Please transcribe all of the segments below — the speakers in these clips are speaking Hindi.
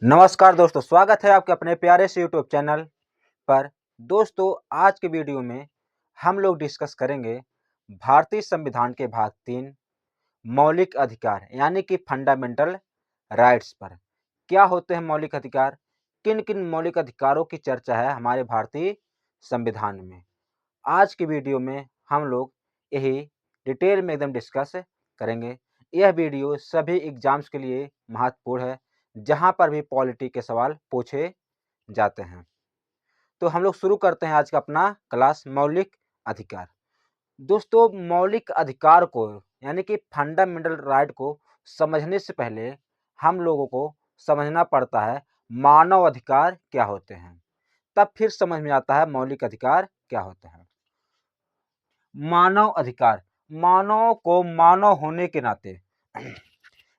नमस्कार दोस्तों, स्वागत है आपके अपने प्यारे से यूट्यूब चैनल पर। दोस्तों, आज के वीडियो में हम लोग डिस्कस करेंगे भारतीय संविधान के भाग 3 मौलिक अधिकार यानी कि फंडामेंटल राइट्स पर। क्या होते हैं मौलिक अधिकार, किन किन मौलिक अधिकारों की चर्चा है हमारे भारतीय संविधान में। आज की वीडियो में हम लोग यही डिटेल में एकदम डिस्कस करेंगे। यह वीडियो सभी एग्जाम्स के लिए महत्वपूर्ण है, जहां पर भी पॉलिटी के सवाल पूछे जाते हैं। तो हम लोग शुरू करते हैं आज का अपना क्लास मौलिक अधिकार। दोस्तों, मौलिक अधिकार को यानी कि फंडामेंटल राइट को समझने से पहले हम लोगों को समझना पड़ता है मानव अधिकार क्या होते हैं, तब फिर समझ में आता है मौलिक अधिकार क्या होते हैं। मानव अधिकार, मानव को मानव होने के नाते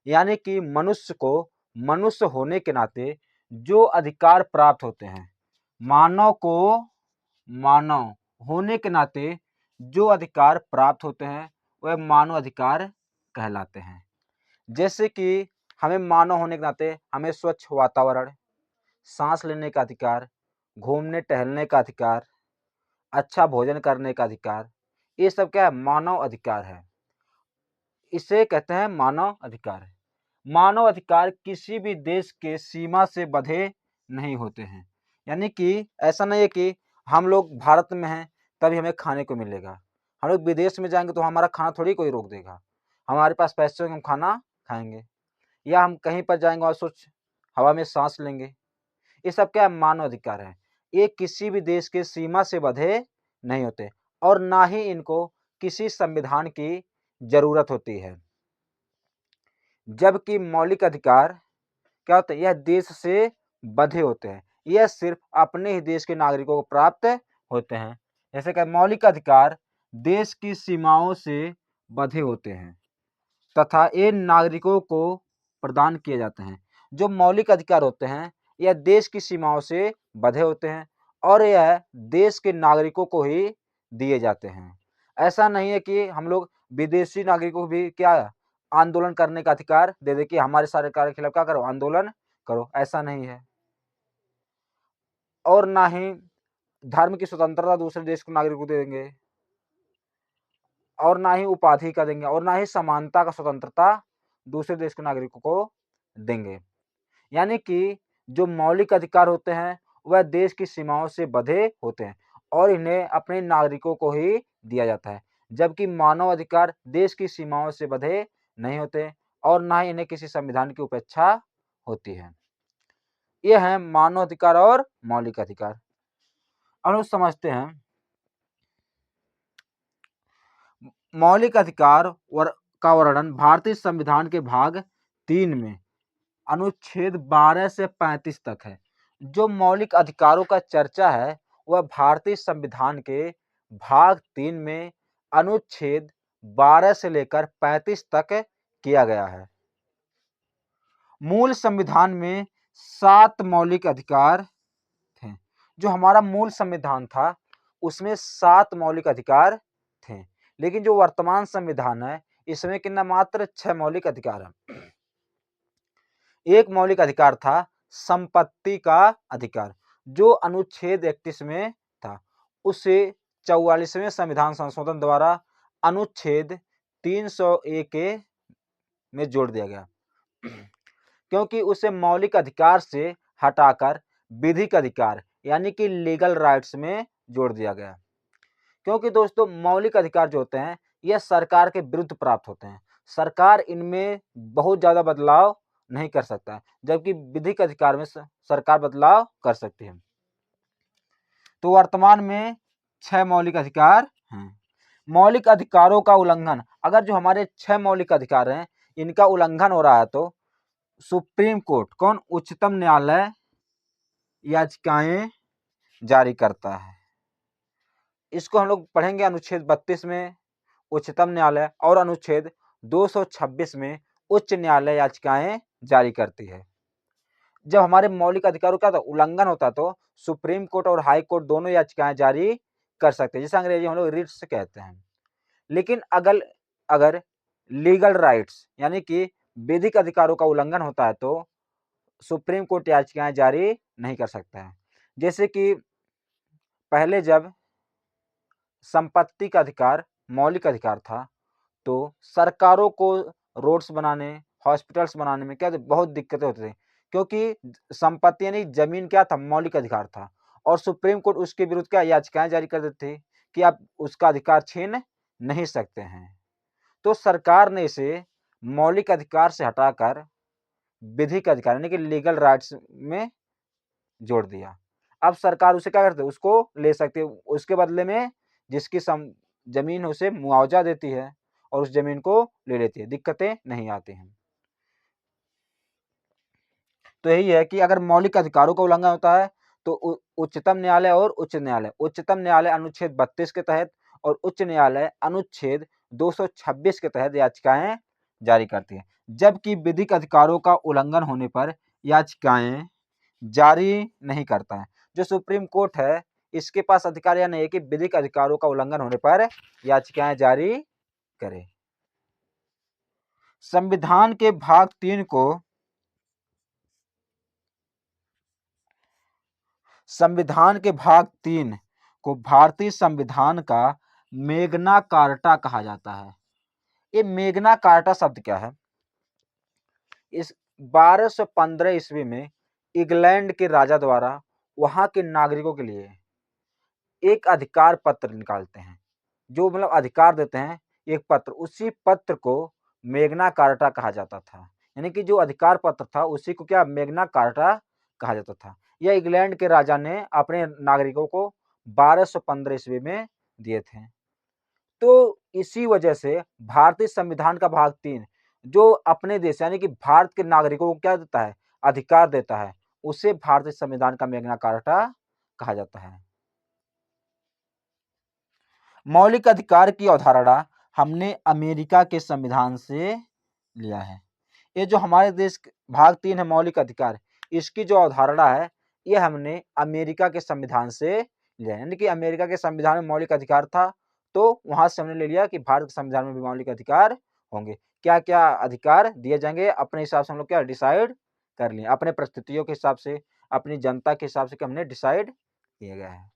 यानी कि मनुष्य को मनुष्य होने के नाते जो अधिकार प्राप्त होते हैं, मानव को मानव होने के नाते जो अधिकार प्राप्त होते हैं वह मानव अधिकार कहलाते हैं। जैसे कि हमें मानव होने के नाते हमें स्वच्छ वातावरण, सांस लेने का अधिकार, घूमने टहलने का अधिकार, अच्छा भोजन करने का अधिकार, ये सब क्या है, मानव अधिकार है। इसे कहते हैं मानव अधिकार। मानव अधिकार किसी भी देश के सीमा से बंधे नहीं होते हैं। यानी कि ऐसा नहीं है कि हम लोग भारत में हैं तभी हमें खाने को मिलेगा, हम लोग विदेश में जाएंगे तो हमारा खाना थोड़ी कोई रोक देगा। हमारे पास पैसे होंगे, हम खाना खाएंगे, या हम कहीं पर जाएंगे और स्वच्छ हवा में सांस लेंगे। ये सब क्या मानव अधिकार है। ये किसी भी देश के सीमा से बंधे नहीं होते और ना ही इनको किसी संविधान की जरूरत होती है। जबकि मौलिक अधिकार क्या होता है, यह देश से बंधे होते हैं, यह सिर्फ अपने ही देश के नागरिकों को प्राप्त होते हैं। जैसे कि मौलिक अधिकार देश की सीमाओं से बंधे होते हैं तथा ये नागरिकों को प्रदान किए जाते हैं। जो मौलिक अधिकार होते हैं यह देश की सीमाओं से बंधे होते हैं और यह देश के नागरिकों को ही दिए जाते हैं। ऐसा नहीं है कि हम लोग विदेशी नागरिकों को भी क्या आंदोलन करने का अधिकार दे दे कि हमारे सरकार के खिलाफ क्या करो, आंदोलन करो, ऐसा नहीं है। और ना ही धर्म की स्वतंत्रता दूसरे देश के नागरिक को दे देंगे, और ना ही उपाधि का देंगे, और ना ही समानता का स्वतंत्रता दूसरे देश के नागरिकों को देंगे। यानी कि जो मौलिक अधिकार होते हैं वह देश की सीमाओं से बंधे होते हैं और इन्हें अपने नागरिकों को ही दिया जाता है। जबकि मानव अधिकार देश की सीमाओं से बंधे नहीं होते और ना ही इन्हें किसी संविधान की उपेक्षा होती है। ये है मानव अधिकार और मौलिक अधिकार। अब लोग समझते हैं मौलिक अधिकार का वर्णन भारतीय संविधान के भाग 3 में अनुच्छेद 12 से 35 तक है। जो मौलिक अधिकारों का चर्चा है वह भारतीय संविधान के भाग 3 में अनुच्छेद 12 से लेकर 35 तक किया गया है। मूल संविधान में 7 मौलिक अधिकार थे। जो हमारा मूल संविधान था उसमें 7 मौलिक अधिकार थे, लेकिन जो वर्तमान संविधान है इसमें कितना मात्र 6 मौलिक अधिकार है। एक मौलिक अधिकार था संपत्ति का अधिकार, जो अनुच्छेद 31 में था। उसे 44वें संविधान संशोधन द्वारा अनुच्छेद 301 में जोड़ दिया गया, क्योंकि उसे मौलिक अधिकार से हटाकर विधिक अधिकार यानी कि लीगल राइट्स में जोड़ दिया गया। क्योंकि दोस्तों मौलिक अधिकार जो होते हैं यह सरकार के विरुद्ध प्राप्त होते हैं, सरकार इनमें बहुत ज़्यादा बदलाव नहीं कर सकता है, जबकि विधिक अधिकार में सरकार बदलाव कर सकती है। तो वर्तमान में 6 मौलिक अधिकार हैं। मौलिक अधिकारों का उल्लंघन, अगर जो हमारे 6 मौलिक अधिकार हैं इनका उल्लंघन हो रहा है तो सुप्रीम कोर्ट, कौन, उच्चतम न्यायालय याचिकाएं जारी करता है। इसको हम लोग पढ़ेंगे अनुच्छेद 32 में उच्चतम न्यायालय और अनुच्छेद 226 में उच्च न्यायालय याचिकाएं जारी करती है। जब हमारे मौलिक अधिकारों का उल्लंघन होता है तो सुप्रीम कोर्ट और हाई कोर्ट दोनों याचिकाएं जारी कर सकते हैं, जिसे अंग्रेजी हम लोग रिट्स कहते हैं। लेकिन अगर लीगल राइट्स यानी कि विधिक अधिकारों का उल्लंघन होता है तो सुप्रीम कोर्ट याचिकाएं जारी नहीं कर सकता है। जैसे कि पहले जब संपत्ति का अधिकार मौलिक अधिकार था, तो सरकारों को रोड्स बनाने, हॉस्पिटल्स बनाने में क्या बहुत दिक्कतें होती थी, क्योंकि संपत्ति यानी जमीन क्या था, मौलिक अधिकार था, और सुप्रीम कोर्ट उसके विरुद्ध क्या याचिकाएं जारी कर देती थी कि आप उसका अधिकार छीन नहीं सकते हैं। तो सरकार ने इसे मौलिक अधिकार से हटाकर विधिक अधिकार यानी कि लीगल राइट्स में जोड़ दिया। अब सरकार उसे क्या करती है, उसको ले सकती है, उसके बदले में जिसकी जमीन उसे मुआवजा देती है और उस जमीन को ले लेती है, दिक्कतें नहीं आती हैं। तो यही है कि अगर मौलिक अधिकारों का उल्लंघन होता है तो उच्चतम न्यायालय और उच्चतम न्यायालय अनुच्छेद 32 के तहत और उच्च न्यायालय अनुच्छेद 226 के तहत याचिकाएं जारी करती है, जबकि विधिक अधिकारों का उल्लंघन होने पर याचिकाएं जारी नहीं करता है। जो सुप्रीम कोर्ट है, इसके पास अधिकार या नहीं है कि विधिक अधिकारों का उल्लंघन होने पर याचिकाएं जारी करे। संविधान के भाग 3 को भारतीय संविधान का मेग्ना कार्टा कहा जाता है। ये मेग्ना कार्टा शब्द क्या है? इस 1215 ईस्वी में इंग्लैंड के राजा द्वारा वहां के नागरिकों के लिए एक अधिकार पत्र निकालते हैं, जो मतलब अधिकार देते हैं एक पत्र, उसी पत्र को मेग्ना कार्टा कहा जाता था। यानी कि जो अधिकार पत्र था उसी को क्या मेग्ना कार्टा कहा जाता था। यह इंग्लैंड के राजा ने अपने नागरिकों को 1215 ईस्वी में दिए थे। तो इसी वजह से भारतीय संविधान का भाग 3 जो अपने देश यानी कि भारत के नागरिकों को क्या देता है, अधिकार देता है, उसे भारतीय संविधान का मेग्ना कार्टा कहा जाता है। मौलिक अधिकार की अवधारणा हमने अमेरिका के संविधान से लिया है। ये जो हमारे देश भाग 3 है मौलिक अधिकार, इसकी जो अवधारणा है ये हमने अमेरिका के संविधान से लिया है। यानी कि अमेरिका के संविधान में मौलिक अधिकार था, तो वहां से हमने ले लिया कि भारत के संविधान में भी मौलिक अधिकार होंगे। क्या क्या अधिकार दिए जाएंगे अपने हिसाब से हम लोग क्या डिसाइड कर लिए, अपने परिस्थितियों के हिसाब से, अपनी जनता के हिसाब से हमने डिसाइड किया गया है।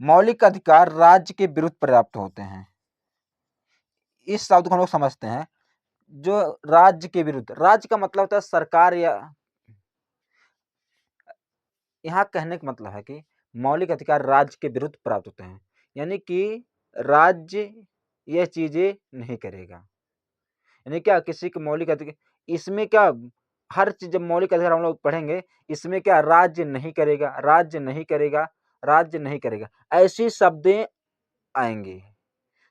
मौलिक अधिकार राज्य के विरुद्ध पर्याप्त होते हैं। इस शब्द को हम लोग समझते हैं, जो राज्य के विरुद्ध, राज्य का मतलब होता है सरकार, या यहाँ कहने का मतलब है कि मौलिक अधिकार राज्य के विरुद्ध प्राप्त होते हैं, यानी कि राज्य यह चीजें नहीं करेगा। यानी क्या किसी के मौलिक अधिकार, इसमें क्या हर चीज जब मौलिक अधिकार हम लोग पढ़ेंगे, इसमें क्या राज्य नहीं करेगा, राज्य नहीं करेगा, राज्य नहीं करेगा, ऐसी शब्दें आएंगी।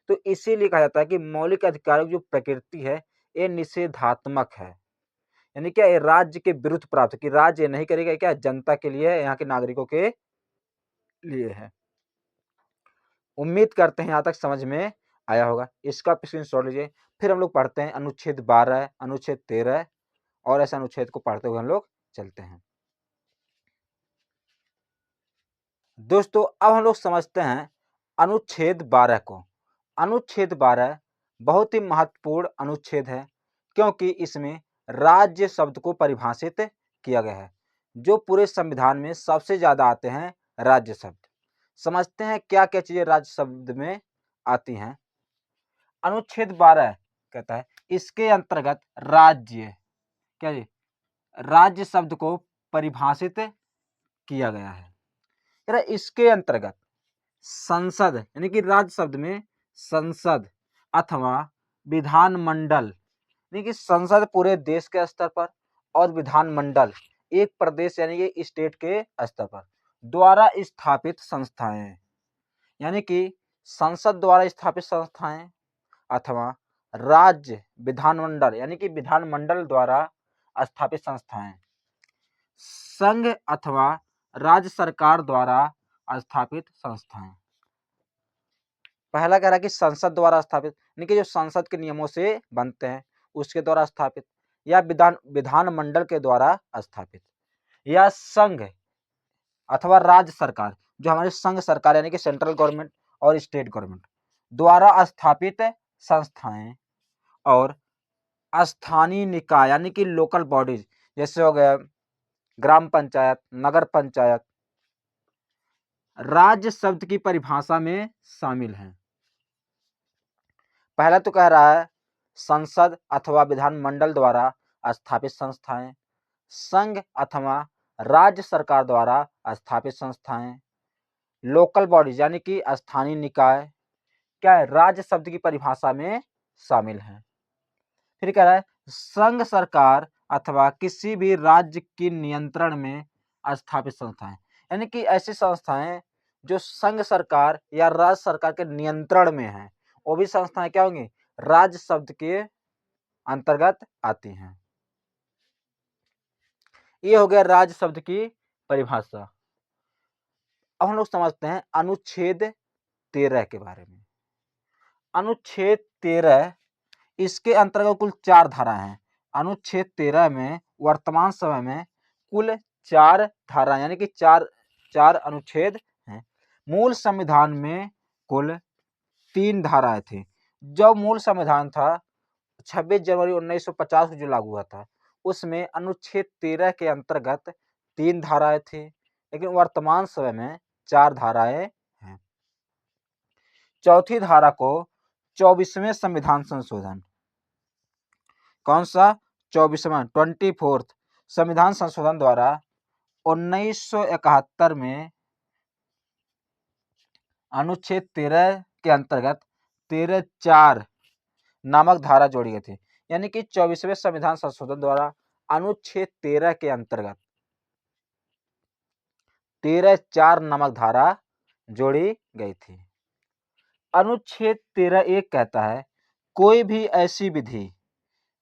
तो इसीलिए कहा जाता है कि मौलिक अधिकारों की जो प्रकृति है ये निषेधात्मक है। यानी क्या ये राज्य के विरुद्ध प्राप्त, कि राज्य नहीं करेगा, क्या जनता के लिए है, यहाँ के नागरिकों के लिए है। उम्मीद करते हैं यहाँ तक समझ में आया होगा। इसका स्क्रीनशॉट लीजिए। फिर हम लोग पढ़ते हैं अनुच्छेद 12, अनुच्छेद 13 और ऐसे अनुच्छेद को पढ़ते हुए हम लोग चलते हैं। दोस्तों अब हम लोग समझते हैं अनुच्छेद 12 को। अनुच्छेद 12 बहुत ही महत्वपूर्ण अनुच्छेद है, क्योंकि इसमें राज्य शब्द को परिभाषित किया गया है। जो पूरे संविधान में सबसे ज्यादा आते हैं राज्य शब्द। समझते हैं क्या क्या चीजें राज्य शब्द में आती हैं। अनुच्छेद 12 कहता है इसके अंतर्गत राज्य, क्या जी, राज्य शब्द को परिभाषित किया गया है। इसके अंतर्गत संसद, यानी कि राज्य शब्द में संसद अथवा विधानमंडल, यानी कि संसद पूरे देश के स्तर पर और विधानमंडल एक प्रदेश यानी कि स्टेट के स्तर पर द्वारा स्थापित संस्थाएं, यानी कि संसद द्वारा स्थापित संस्थाएं अथवा राज्य विधानमंडल यानी कि विधानमंडल द्वारा स्थापित संस्थाएं, संघ अथवा राज्य सरकार द्वारा स्थापित संस्थाएं। पहला कह रहा है कि संसद द्वारा स्थापित, यानी कि जो संसद के नियमों से बनते हैं उसके द्वारा स्थापित, या विधानमंडल के द्वारा स्थापित, या संघ अथवा राज्य सरकार, जो हमारी संघ सरकार यानी कि सेंट्रल गवर्नमेंट और स्टेट गवर्नमेंट द्वारा स्थापित संस्थाएं, और स्थानीय निकाय यानी कि लोकल बॉडीज, जैसे हो गया ग्राम पंचायत, नगर पंचायत, राज्य शब्द की परिभाषा में शामिल हैं। पहला तो कह रहा है संसद अथवा विधानमंडल द्वारा स्थापित संस्थाएं, संघ अथवा राज्य सरकार द्वारा स्थापित संस्थाएं, लोकल बॉडीज यानी कि स्थानीय निकाय क्या है, राज्य शब्द की परिभाषा में शामिल हैं। फिर कह रहा है संघ सरकार अथवा किसी भी राज्य के नियंत्रण में स्थापित संस्थाएं, यानी कि ऐसी संस्थाएं जो संघ सरकार या राज्य सरकार के नियंत्रण में हैं, वो भी संस्थाएं क्या होंगी, राज्य शब्द के अंतर्गत आती हैं। ये हो गया राज्य शब्द की परिभाषा। अब हम लोग समझते हैं अनुच्छेद 13 के बारे में। अनुच्छेद 13 इसके अंतर्गत कुल 4 धाराएं हैं। अनुच्छेद 13 में वर्तमान समय में कुल 4 धाराएं यानी कि चार अनुच्छेद हैं। मूल संविधान में कुल 3 धाराएं थी। जब मूल संविधान था 26 जनवरी 1950 को जो लागू हुआ था, उसमें अनुच्छेद 13 के अंतर्गत 3 धाराएं थी, लेकिन वर्तमान समय में 4 धाराएं हैं। चौथी धारा को 24वें संविधान संशोधन, कौन सा 24वां 24th संविधान संशोधन द्वारा 1971 में अनुच्छेद 13 के अंतर्गत 13(4) नामक धारा जोड़ी गई थी। यानी कि 24वें संविधान संशोधन द्वारा अनुच्छेद 13 के अंतर्गत 13(4) नामक धारा जोड़ी गई थी। अनुच्छेद 13(1) कहता है कोई भी ऐसी विधि,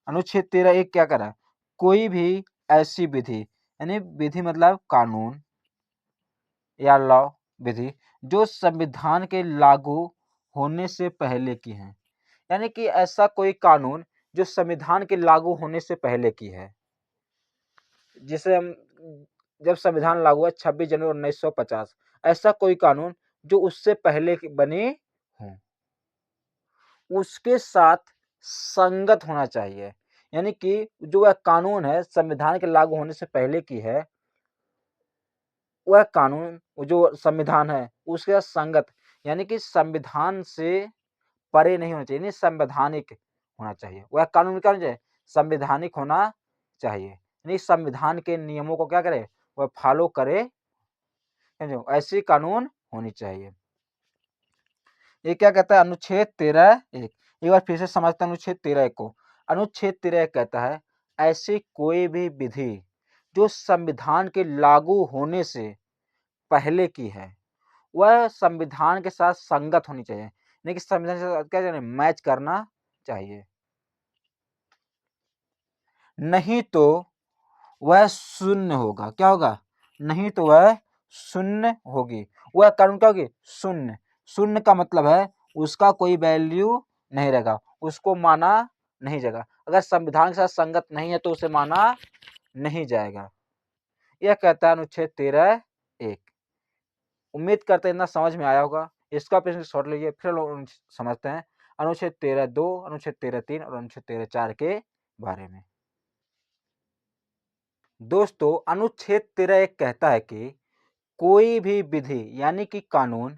अनुच्छेद 13(1) क्या करा, कोई भी ऐसी विधि, यानी विधि मतलब कानून या लॉ, विधि जो संविधान के लागू होने से पहले की है, यानी कि ऐसा कोई कानून जो संविधान के लागू होने से पहले की है। जिसे हम जब संविधान लागू हुआ 26 जनवरी 1950, ऐसा कोई कानून जो उससे पहले बने हों, उसके साथ संगत होना चाहिए। यानी कि जो वह कानून है संविधान के लागू होने से पहले की है, वह कानून जो संविधान है उसके साथ संगत, यानी कि संविधान से परे नहीं होना चाहिए, यानी संवैधानिक होना चाहिए। वह कानून क्या होना चाहिए, संवैधानिक होना चाहिए, यानी संविधान के नियमों को क्या करे, वह फॉलो करे, ऐसी कानून होनी चाहिए। ये क्या कहता है अनुच्छेद 13(1), एक बार फिर से समझते हैं अनुच्छेद 13(1) को। अनुच्छेद 13(1) कहता है ऐसी कोई भी विधि जो संविधान के लागू होने से पहले की है, वह संविधान के साथ संगत होनी चाहिए, यानी कि संविधान के साथ क्या चाहिए, मैच करना चाहिए, नहीं तो वह शून्य होगा। क्या होगा, नहीं तो वह शून्य होगी। वह कानून क्या होगी, शून्य। शून्य का मतलब है उसका कोई वैल्यू नहीं रहेगा, उसको माना नहीं जाएगा। अगर संविधान के साथ संगत नहीं है तो उसे माना नहीं जाएगा। यह कहता है अनुच्छेद 13(1). उम्मीद करते हैं इतना समझ में आया होगा। इसका प्रश्न शॉर्ट लीजिए, फिर लोग समझते हैं अनुच्छेद 13(2), अनुच्छेद 13(3) और अनुच्छेद 13(4) के बारे में। दोस्तों अनुच्छेद 13(1) कहता है कि कोई भी विधि यानी कि कानून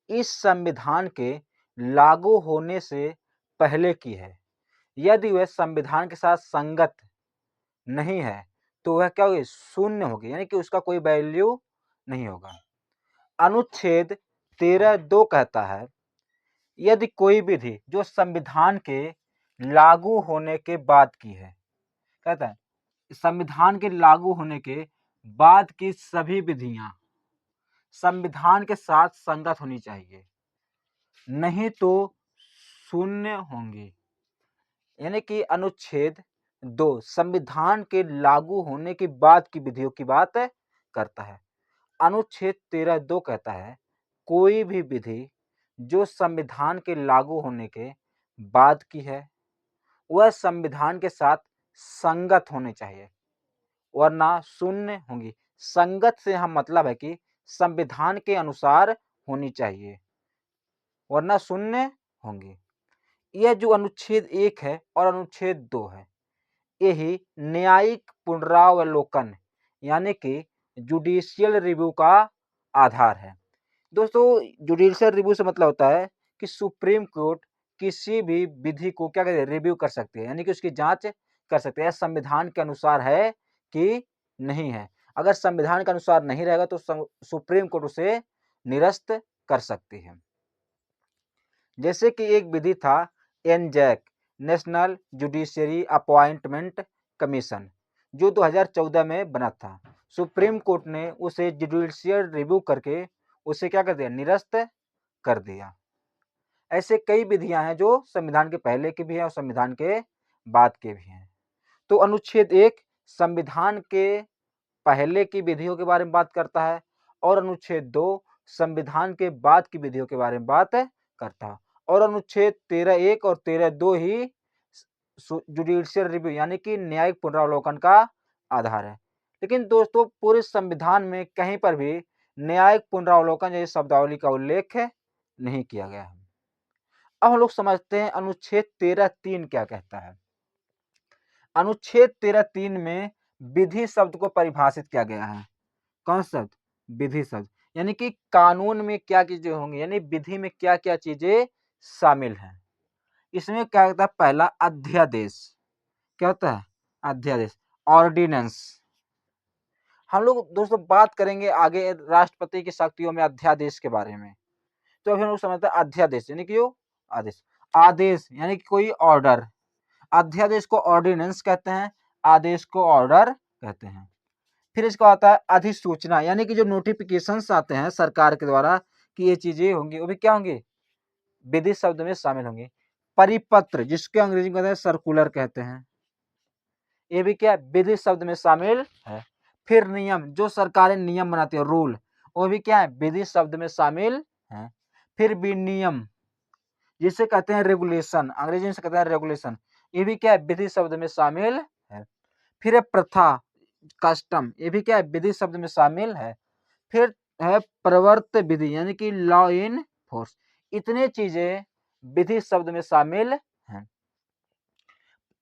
इस संविधान के लागू होने से पहले की है, यदि वह संविधान के साथ संगत नहीं है तो वह क्या होगी, शून्य होगी, यानी कि उसका कोई वैल्यू नहीं होगा। अनुच्छेद 13(2) कहता है यदि कोई विधि जो संविधान के लागू होने के बाद की है, कहता है संविधान के लागू होने के बाद की सभी विधियां संविधान के साथ संगत होनी चाहिए, नहीं तो शून्य होंगी। यानी कि अनुच्छेद 2 संविधान के लागू होने के बाद की विधियों की बात करता है। अनुच्छेद 13(2) कहता है कोई भी विधि जो संविधान के लागू होने के बाद की है, वह संविधान के साथ संगत होने चाहिए, वरना शून्य होंगी। संगत से हम मतलब है कि संविधान के अनुसार होनी चाहिए, वरना शून्य होंगे। यह जो अनुच्छेद 1 है और अनुच्छेद 2 है, यही न्यायिक पुनरावलोकन यानी कि जुडिशियल रिव्यू का आधार है। दोस्तों, जुडिशियल रिव्यू से मतलब होता है कि सुप्रीम कोर्ट किसी भी विधि को क्या कहते हैं, रिव्यू कर सकती है, यानी कि उसकी जांच कर सकते हैं संविधान के अनुसार है कि नहीं है। अगर संविधान के अनुसार नहीं रहेगा तो सुप्रीम कोर्ट उसे निरस्त कर सकती है। जैसे कि एक विधि था एनजैक, नेशनल जुडिशरी अपॉइंटमेंट कमीशन, जो 2014 में बना था। सुप्रीम कोर्ट ने उसे जुडिशियल रिव्यू करके उसे क्या कर दिया, निरस्त कर दिया। ऐसे कई विधियां हैं जो संविधान के पहले की भी हैं और संविधान के बाद के भी हैं। तो अनुच्छेद 1 संविधान के पहले की विधियों के बारे में बात करता है और अनुच्छेद 2 संविधान के बाद की विधियों के बारे में बात करता है। और अनुच्छेद 13(1) और 13(2) ही जुडिशियल रिव्यू यानी कि न्यायिक पुनरावलोकन का आधार है। लेकिन दोस्तों, पूरे संविधान में कहीं पर भी न्यायिक पुनरावलोकन जैसी शब्दावली का उल्लेख नहीं किया गया है। अब हम लोग समझते हैं अनुच्छेद 13(3) क्या कहता है। अनुच्छेद 13(3) में विधि शब्द को परिभाषित किया गया है। कौन शब्द? विधि शब्द, यानी कि कानून में क्या चीजें होंगी, यानी विधि में क्या क्या चीजें शामिल हैं। इसमें क्या होता है, पहला अध्यादेश। क्या होता है? अध्यादेश, ऑर्डिनेंस। हम लोग दोस्तों बात करेंगे आगे राष्ट्रपति की शक्तियों में अध्यादेश के बारे में। तो अभी हम लोग समझते हैं अध्यादेश यानी कि आदेश, आदेश यानी कि कोई ऑर्डर। अध्यादेश को ऑर्डिनेंस कहते हैं, आदेश को ऑर्डर कहते हैं। फिर इसका आता है अधिसूचना, यानी कि जो नोटिफिकेशंस आते हैं सरकार के द्वारा कि ये चीजें होंगी, वो भी क्या होंगी, विधि शब्द में शामिल होंगी। परिपत्र, जिसके अंग्रेजी में कहते हैं सर्कुलर कहते हैं, ये भी क्या विधि शब्द में शामिल है। फिर नियम, जो सरकारें नियम बनाती है, रूल, वो भी क्या है, विधि शब्द में शामिल है। फिर विनियम, जिसे कहते हैं रेगुलेशन, अंग्रेजी में से कहते हैं रेगुलेशन, ये भी क्या है, विधि शब्द में शामिल है। फिर है प्रथा, कस्टम, ये भी क्या है, विधि शब्द में शामिल है। फिर है प्रवर्त विधि यानी कि लॉ इन फोर्स, इतने चीजें विधि शब्द में शामिल हैं।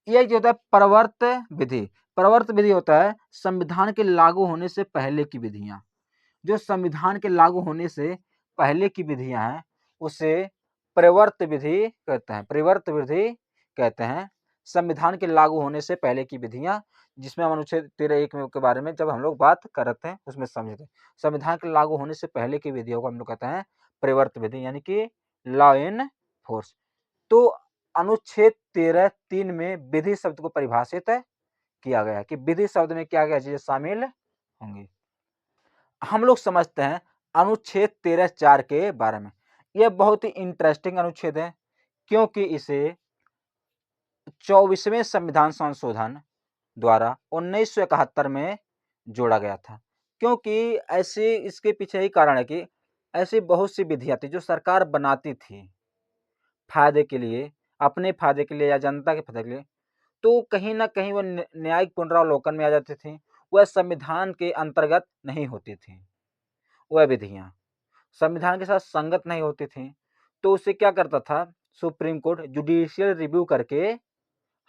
यह जो होता है प्रवर्त विधि, प्रवर्त विधि होता है संविधान के लागू होने से पहले की विधियां। जो संविधान के लागू होने से पहले की विधियां हैं उसे प्रवर्त विधि कहते हैं, प्रवर्त विधि कहते हैं। संविधान के लागू होने से पहले की विधियां, जिसमें हम अनुच्छेद 13(1) के बारे में जब हम लोग बात कर रहे थे उसमें समझे थे। संविधान के लागू होने से पहले की विधियों को हम लोग कहते हैं प्रवर्त विधि यानी कि लॉ इन फोर्स। तो अनुच्छेद 13(3) में विधि शब्द को परिभाषित किया गया कि विधि शब्द में क्या क्या चीजें शामिल होंगी। हम लोग समझते हैं अनुच्छेद 13(4) के बारे में। यह बहुत ही इंटरेस्टिंग अनुच्छेद है क्योंकि इसे 24वें संविधान संशोधन द्वारा 1971 में जोड़ा गया था। क्योंकि ऐसे इसके पीछे ही कारण है कि ऐसी बहुत सी विधियां थी जो सरकार बनाती थी फायदे के लिए, अपने फायदे के लिए या जनता के फायदे के लिए, तो कहीं ना कहीं वो न्यायिक पुनरावलोकन में आ जाती थी। वह संविधान के अंतर्गत नहीं होती थी, वह विधियां संविधान के साथ संगत नहीं होती थी। तो उसे क्या करता था, सुप्रीम कोर्ट जुडिशियल रिव्यू करके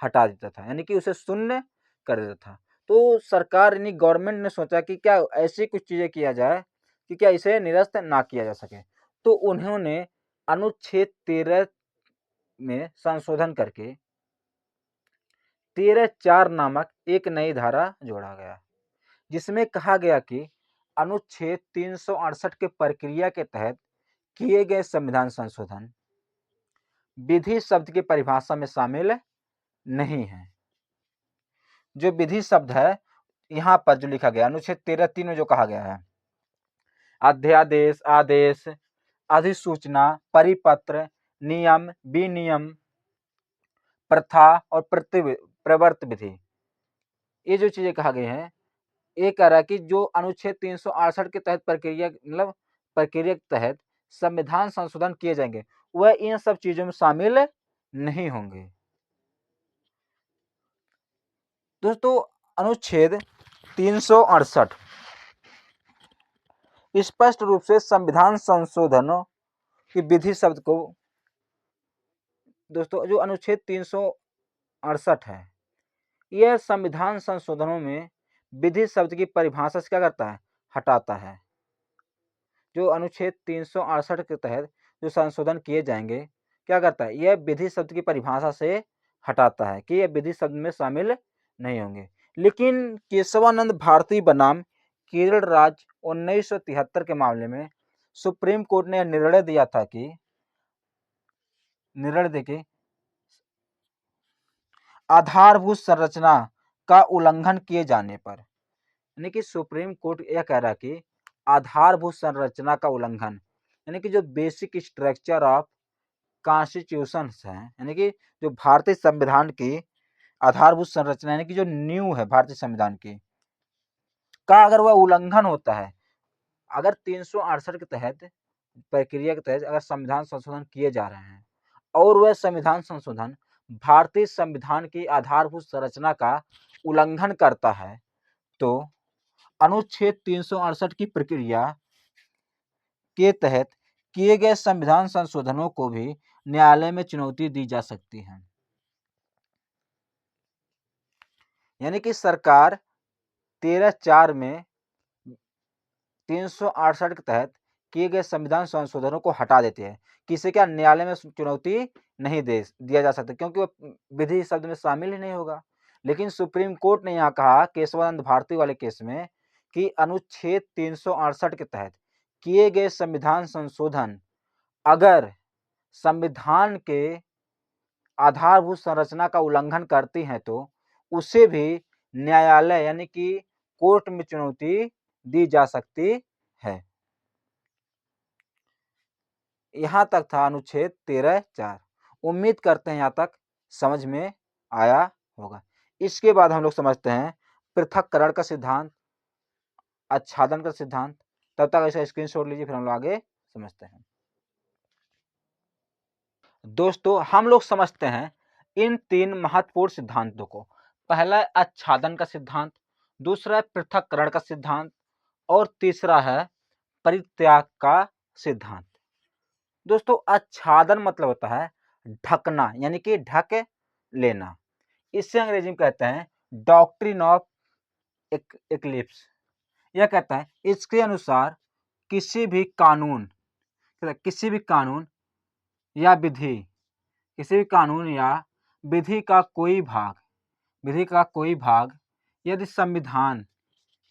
हटा देता था, यानी कि उसे शून्य कर देता था। तो सरकार यानी गवर्नमेंट ने सोचा कि क्या ऐसी कुछ चीजें किया जाए कि क्या इसे निरस्त ना किया जा सके। तो उन्होंने अनुच्छेद 13 में संशोधन करके 13(4) नामक एक नई धारा जोड़ा गया, जिसमें कहा गया कि अनुच्छेद 368 के प्रक्रिया के तहत किए गए संविधान संशोधन विधि शब्द की परिभाषा में शामिल नहीं है। जो विधि शब्द है यहाँ पर जो लिखा गया अनुच्छेद 13(3) में जो कहा गया है, अध्यादेश, आदेश, अधिसूचना, परिपत्र, नियम, विनियम, प्रथा और प्रवर्त विधि, ये जो चीजें कहा गई हैं, ये कह रहा है कि जो अनुच्छेद 368 के तहत प्रक्रिया मतलब प्रक्रिया के तहत संविधान संशोधन किए जाएंगे वह इन सब चीजों में शामिल नहीं होंगे। दोस्तों, अनुच्छेद 368 स्पष्ट रूप से संविधान संशोधनों की विधि शब्द को, दोस्तों जो अनुच्छेद 368 है यह संविधान संशोधनों में विधि शब्द की परिभाषा से क्या करता है, हटाता है। जो अनुच्छेद 368 के तहत जो संशोधन किए जाएंगे, क्या करता है, यह विधि शब्द की परिभाषा से हटाता है कि यह विधि शब्द में शामिल नहीं होंगे। लेकिन केशवानंद भारती बनाम केरल राज्य 1973 के मामले में सुप्रीम कोर्ट ने निर्णय दिया था कि आधारभूत संरचना का उल्लंघन किए जाने पर, यानी कि सुप्रीम कोर्ट यह कह रहा है कि आधारभूत संरचना का उल्लंघन, यानी कि जो बेसिक स्ट्रक्चर ऑफ कॉन्स्टिट्यूशन है, यानी कि जो भारतीय संविधान की आधारभूत संरचना, यानी कि जो नींव है भारतीय संविधान की, का अगर वह उल्लंघन होता है, अगर 368 के तहत प्रक्रिया के तहत अगर संविधान संशोधन किए जा रहे हैं और वह संविधान संशोधन भारतीय संविधान की आधारभूत संरचना का उल्लंघन करता है, तो अनुच्छेद 368 की प्रक्रिया के तहत किए गए संविधान संशोधनों को भी न्यायालय में चुनौती दी जा सकती है। यानी कि सरकार 13/4 में 368 के तहत किए गए संविधान संशोधनों को हटा देती है। किसी क्या, न्यायालय में चुनौती नहीं दिया जा सकता, क्योंकि वो विधि शब्द में शामिल ही नहीं होगा। लेकिन सुप्रीम कोर्ट ने यहाँ कहा केशवानंद भारती वाले केस में कि अनुच्छेद 368 के तहत किए गए संविधान संशोधन अगर संविधान के आधारभूत संरचना का उल्लंघन करती हैं तो उसे भी न्यायालय यानी कि कोर्ट में चुनौती दी जा सकती है। यहां तक था अनुच्छेद 13(4). उम्मीद करते हैं यहां तक समझ में आया होगा। इसके बाद हम लोग समझते हैं पृथक्करण का सिद्धांत, आच्छादन का सिद्धांत। तब तक ऐसा स्क्रीनशॉट लीजिए, फिर हम लोग आगे समझते हैं। दोस्तों, हम लोग समझते हैं इन 3 महत्वपूर्ण सिद्धांतों को। पहला है आच्छादन का सिद्धांत, दूसरा है पृथक्करण का सिद्धांत और तीसरा है परित्याग का सिद्धांत। दोस्तों, आच्छादन मतलब होता है ढकना, यानी कि ढक लेना। इसे अंग्रेजी में कहते हैं डॉक्ट्रिन ऑफ एक्लिप्स। यह कहता है इसके अनुसार किसी भी कानून या विधि का कोई भाग यदि संविधान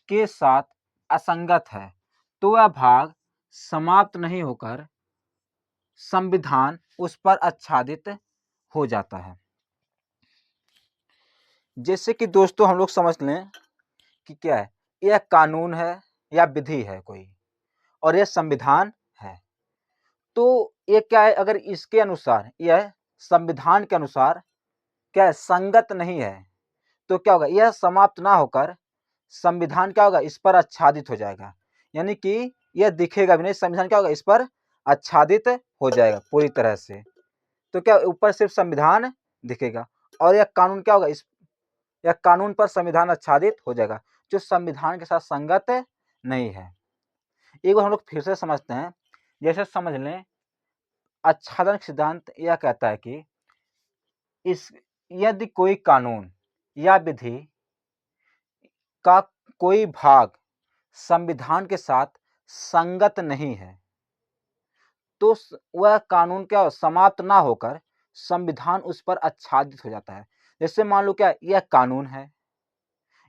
के साथ असंगत है तो वह भाग समाप्त नहीं होकर संविधान उस पर आच्छादित हो जाता है। जैसे कि दोस्तों हम लोग समझ लें कि क्या है, यह कानून है या विधि है कोई, और यह संविधान है। तो ये क्या है, अगर इसके अनुसार यह संविधान के अनुसार क्या है, संगत नहीं है, तो क्या होगा, यह समाप्त ना होकर संविधान क्या होगा, इस पर आच्छादित हो जाएगा। यानी कि यह दिखेगा भी नहीं, संविधान क्या होगा, इस पर आच्छादित हो जाएगा पूरी तरह से। तो क्या ऊपर सिर्फ संविधान दिखेगा और यह कानून क्या होगा, यह कानून पर संविधान आच्छादित हो जाएगा, जो संविधान के साथ संगत नहीं है। एक बार हम लोग फिर से समझते हैं। जैसे समझ लें, आच्छादन सिद्धांत यह कहता है कि यदि कोई कानून या विधि का कोई भाग संविधान के साथ संगत नहीं है तो वह कानून क्या समाप्त ना होकर संविधान उस पर आच्छादित हो जाता है। जैसे मान लो क्या, यह कानून है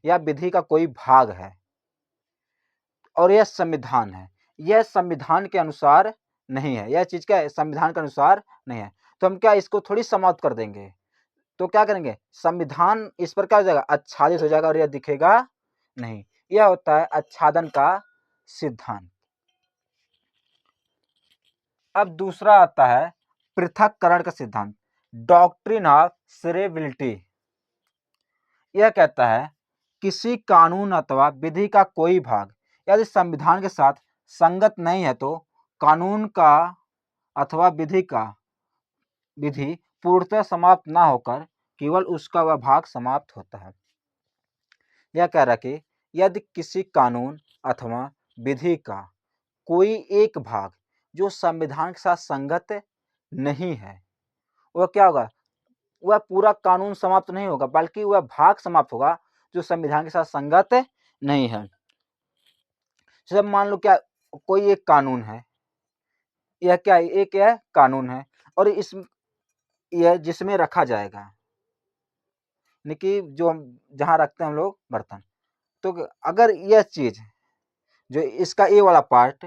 या विधि का कोई भाग है और यह संविधान है, यह संविधान के अनुसार नहीं है, यह चीज क्या है, संविधान के अनुसार नहीं है, तो हम क्या इसको थोड़ी समाप्त कर देंगे। तो क्या करेंगे, संविधान इस पर क्या हो जाएगा, आच्छादित हो जाएगा और यह दिखेगा नहीं। यह होता है आच्छादन का सिद्धांत। अब दूसरा आता है पृथक्करण का सिद्धांत, डॉक्ट्रिन ऑफ सेवरेबिलिटी। यह कहता है किसी कानून अथवा विधि का कोई भाग यदि संविधान के साथ संगत नहीं है तो कानून का अथवा विधि पूर्णतः समाप्त ना होकर केवल उसका वह भाग समाप्त होता है। यह कह रहा कि यदि किसी कानून अथवा विधि का कोई एक भाग जो संविधान के साथ संगत नहीं है, वह क्या होगा, वह पूरा कानून समाप्त नहीं होगा, बल्कि वह भाग समाप्त होगा जो संविधान के साथ संगत नहीं है। जब मान लो क्या कोई एक कानून है, यह क्या है, एक यह कानून है और यह जिसमें रखा जाएगा, यानी कि जो हम जहाँ रखते हैं हम लोग बर्तन, तो अगर यह चीज जो इसका ये वाला पार्ट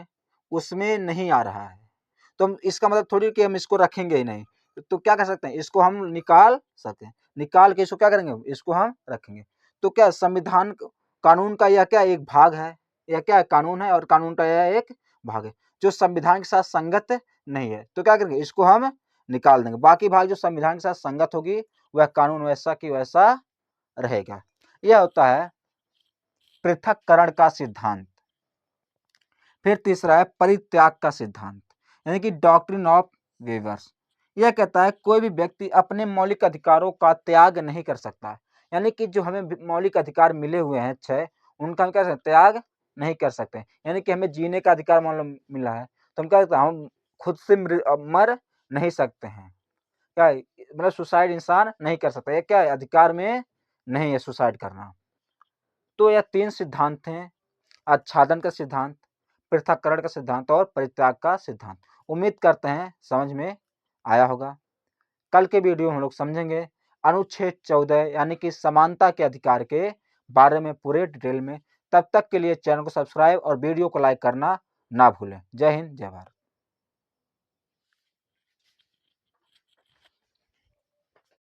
उसमें नहीं आ रहा है, तो हम इसका मतलब थोड़ी कि हम इसको रखेंगे ही नहीं, तो क्या कर सकते हैं, इसको हम निकाल सकते हैं, निकाल के इसको क्या करेंगे, इसको हम रखेंगे। तो क्या संविधान कानून का यह क्या एक भाग है, यह क्या है, कानून है और कानून का यह एक भाग है जो संविधान के साथ संगत नहीं है, तो क्या करेंगे, इसको हम निकाल देंगे। बाकी भाग जो संविधान के साथ संगत होगी वह कानून वैसा की वैसा रहेगा। यह होता है पृथक्करण का सिद्धांत। फिर तीसरा है परित्याग का सिद्धांत, यानी कि डॉक्ट्रिन ऑफ वेवर्स। यह कहता है कोई भी व्यक्ति अपने मौलिक अधिकारों का त्याग नहीं कर सकता, यानी कि जो हमें मौलिक अधिकार मिले हुए हैं 6, उनका हम क्या त्याग नहीं कर सकते। यानी कि हमें जीने का अधिकार मान लो मिला है, तो हम क्या करते हैं, हम खुद से मर नहीं सकते हैं, क्या मतलब सुसाइड इंसान नहीं कर सकता, ये क्या है, अधिकार में नहीं है सुसाइड करना। तो यह 3 सिद्धांत हैं, आच्छादन का सिद्धांत, पृथक्करण का सिद्धांत और परित्याग का सिद्धांत। उम्मीद करते हैं समझ में आया होगा। कल के वीडियो में हम लोग समझेंगे अनुच्छेद 14 यानी कि समानता के अधिकार के बारे में पूरे डिटेल में। तब तक के लिए चैनल को सब्सक्राइब और वीडियो को लाइक करना ना भूलें। जय हिंद, जय भारत।